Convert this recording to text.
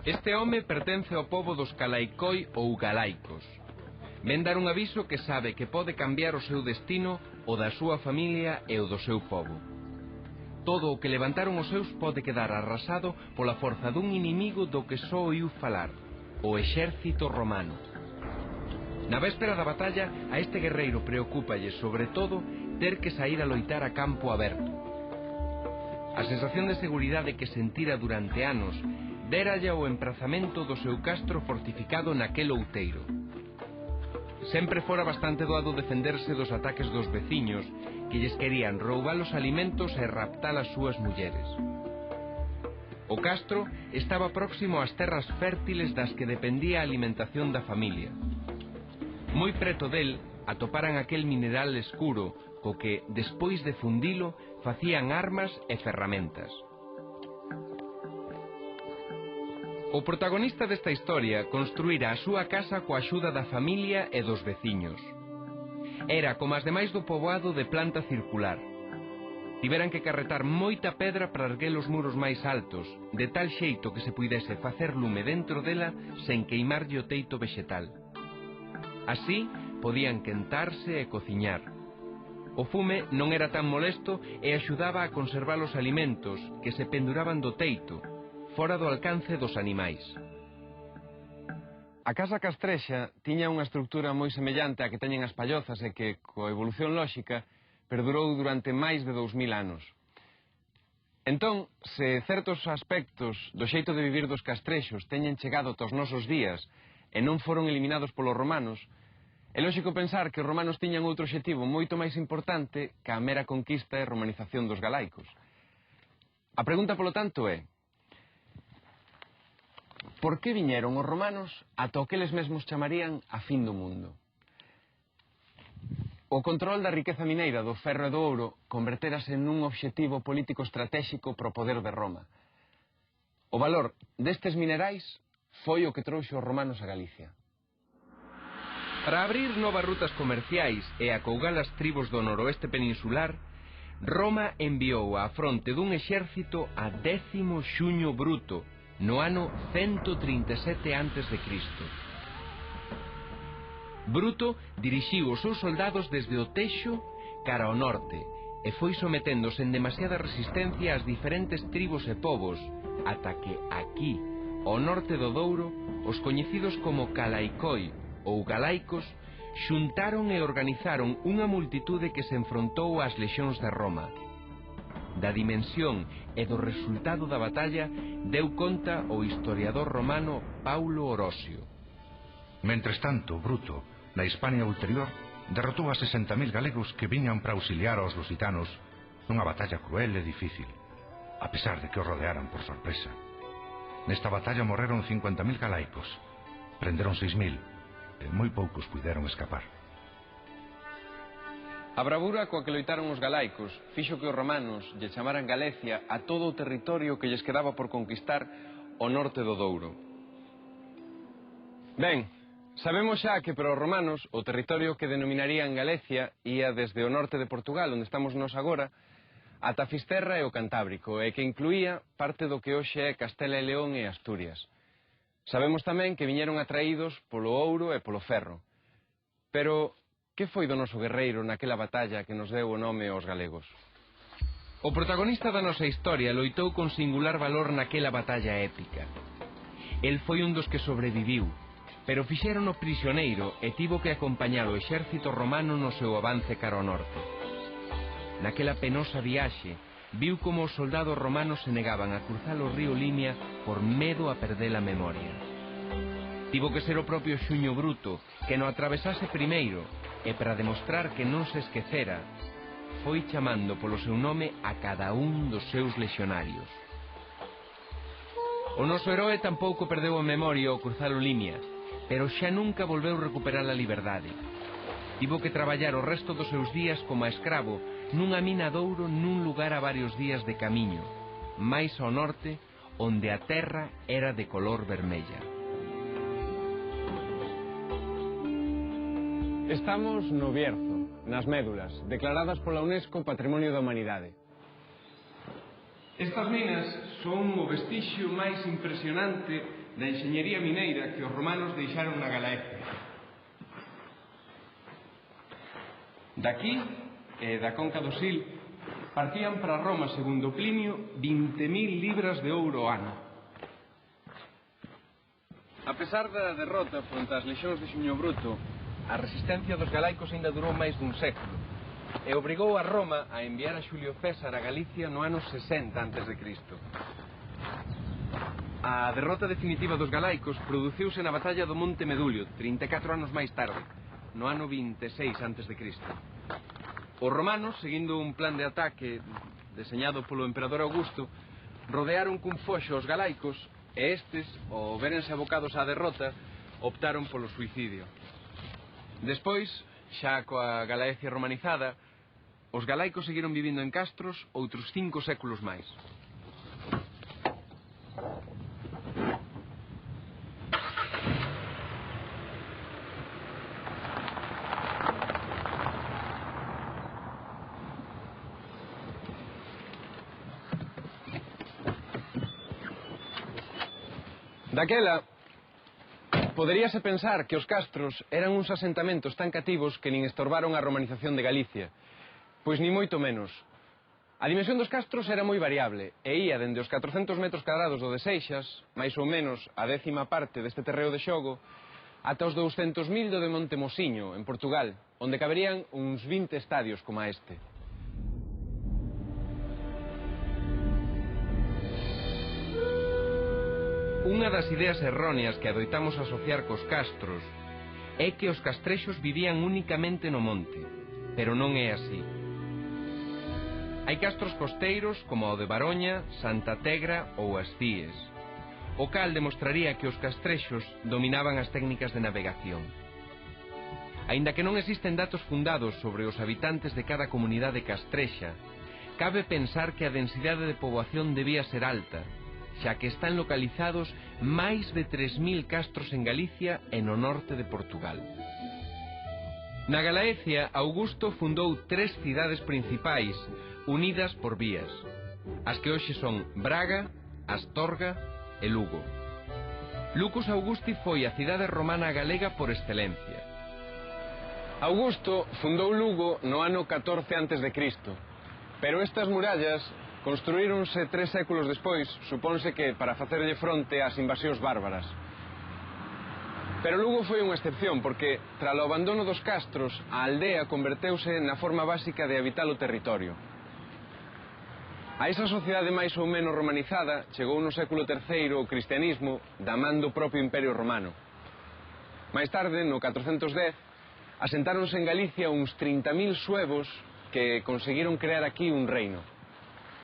Este home pertence ao pobo dos Calaicoi ou Galaicos. Ven dar un aviso que sabe que pode cambiar o seu destino, o da súa familia e o do seu pobo. Todo o que levantaron os seus pode quedar arrasado pola forza dun inimigo do que só oiu falar, o exército romano. Na véspera da batalla, a este guerreiro preocúpalle, sobre todo, ter que sair a loitar a campo aberto. A sensación de seguridade que sentira durante anos déralle o emprazamento do seu castro fortificado naquel outeiro. Sempre fora bastante doado defenderse dos ataques dos veciños que lles querían roubar os alimentos e raptar as súas mulleres. O castro estaba próximo ás terras fértiles das que dependía a alimentación da familia. Moi preto del atoparan aquel mineral escuro co que, despois de fundilo, facían armas e ferramentas. O protagonista desta historia construíra a súa casa coa axuda da familia e dos veciños. Era, como as demais do poboado, de planta circular. Tiveran que carretar moita pedra para erguer os muros máis altos, de tal xeito que se puidese facer lume dentro dela sen queimarlle o teito vexetal. Así, podían quentarse e cociñar. O fume non era tan molesto e axudaba a conservar os alimentos que se penduraban do teito, fora do alcance dos animais. A casa castrexa tiña unha estructura moi semellante á que teñen as pallozas e que, coa evolución lóxica, perdurou durante máis de 2000 anos. Entón, se certos aspectos do xeito de vivir dos castrexos teñen chegado aos nosos días e non foron eliminados polos romanos, é lóxico pensar que os romanos tiñan outro obxectivo moito máis importante que a mera conquista e romanización dos galaicos. A pregunta, polo tanto, é: por que viñeron os romanos ata o que eles mesmos chamarían a fin do mundo? O control da riqueza mineira do ferro e do ouro converterase nun obxectivo político estratéxico para o poder de Roma. O valor destes minerais foi o que trouxe os romanos a Galicia. Para abrir novas rutas comerciais e acougar as tribos do noroeste peninsular, Roma enviou á fronte dun exército a 10º Xuño Bruto, no ano 137 a.C. Bruto dirixiu os seus soldados desde o Texo cara ao norte e foi sometendo sen demasiada resistencia ás diferentes tribos e povos, ata que aquí, ao norte do Douro, os coñecidos como Calaicoi ou Galaicos xuntaron e organizaron unha multitude que se enfrontou ás lexións de Roma. Da dimensión e do resultado da batalla deu conta o historiador romano Paulo Orosio. Mentres tanto, Bruto, na Hispania ulterior, derrotou a 60.000 galegos que viñan para auxiliar aos lusitanos nunha batalla cruel e difícil, a pesar de que os rodearan por sorpresa. Nesta batalla morreron 50.000 galaicos, prenderon 6.000, e moi poucos puideron escapar. A bravura coa que loitaron os galaicos fixo que os romanos lle chamaran Galicia a todo o territorio que lles quedaba por conquistar ao norte do Douro. Ben, sabemos xa que para os romanos o territorio que denominarían Galicia ía desde o norte de Portugal, onde estamos nós agora, ata Fisterra e o Cantábrico, e que incluía parte do que hoxe é Castela e León e Asturias. Sabemos tamén que viñeron atraídos polo ouro e polo ferro. Pero, que foi do noso guerreiro naquela batalla que nos deu o nome aos galegos? O protagonista da nosa historia loitou con singular valor naquela batalla épica. El foi un dos que sobreviviu, pero fixérono prisioneiro e tivo que acompañar o exército romano no seu avance cara ao norte. Naquela penosa viaxe, viu como os soldados romanos se negaban a cruzar o río Limia por medo a perder a memoria. Tivo que ser o propio Xuño Bruto que no atravesase primeiro e para demostrar que non se esquecera, foi chamando polo seu nome a cada un dos seus lexionarios. O noso heroe tampouco perdeu a memoria ao cruzar o Limia, pero xa nunca volveu recuperar a liberdade. Tivo que traballar o resto dos seus días como a escravo nunha mina de ouro nun lugar a varios días de camiño, máis ao norte, onde a terra era de color vermella. Estamos no Bierzo, nas Médulas, declaradas pola UNESCO Patrimonio da Humanidade. Estas minas son o vestixio máis impresionante da enxeñería mineira que os romanos deixaron na Galaecia. Daqui, e da Conca do Sil, partían para Roma, segundo Plinio, 20.000 libras de ouro ao ano. A pesar da derrota fronte ás lexións de Xuño Bruto, a resistencia dos galaicos ainda durou máis dun século e obrigou a Roma a enviar a Xulio César a Galicia no ano 60 a.C. A derrota definitiva dos galaicos produciuse na batalla do Monte Medulio, 34 anos máis tarde, no ano 26 a.C. Os romanos, seguindo un plan de ataque deseñado polo emperador Augusto, rodearon cun foxo os galaicos e estes, ao verense abocados á derrota, optaron polo suicidio. Despois, xa coa Galaecia romanizada, os galaicos seguiron vivindo en castros outros 5 séculos máis. Daquela, poderíase pensar que os castros eran uns asentamentos tan cativos que nin estorbaron a romanización de Galicia. Pois ni moito menos. A dimensión dos castros era moi variable e ía dende os 400 metros cadrados do de Seixas, máis ou menos a 10ª parte deste terreo de xogo, ata os 200.000 do de Montemosiño, en Portugal, onde caberían uns 20 estadios como este. Unha das ideas erróneas que adoitamos asociar cos castros é que os castrexos vivían únicamente no monte, pero non é así. Hai castros costeiros como o de Baroña, Santa Tegra ou as Cíes, o cal demostraría que os castrexos dominaban as técnicas de navegación. Aínda que non existen datos fundados sobre os habitantes de cada comunidade castrexa, cabe pensar que a densidade de poboación debía ser alta, xa que están localizados máis de 3.000 castros en Galicia e no norte de Portugal. Na Galaecia, Augusto fundou 3 cidades principais unidas por vías, as que hoxe son Braga, Astorga e Lugo. Lucus Augusti foi a cidade romana galega por excelencia. Augusto fundou Lugo no ano 14 a.C., pero estas murallas construíronse 3 séculos despois, supónse que para facerlle fronte ás invasións bárbaras. Pero Lugo foi unha excepción, porque, tralo abandono dos castros, a aldea converteuse na forma básica de habitar o territorio. A esa sociedade máis ou menos romanizada chegou no século III o cristianismo da man do propio Imperio Romano. Máis tarde, no 410, asentáronse en Galicia uns 30.000 suevos que conseguiron crear aquí un reino.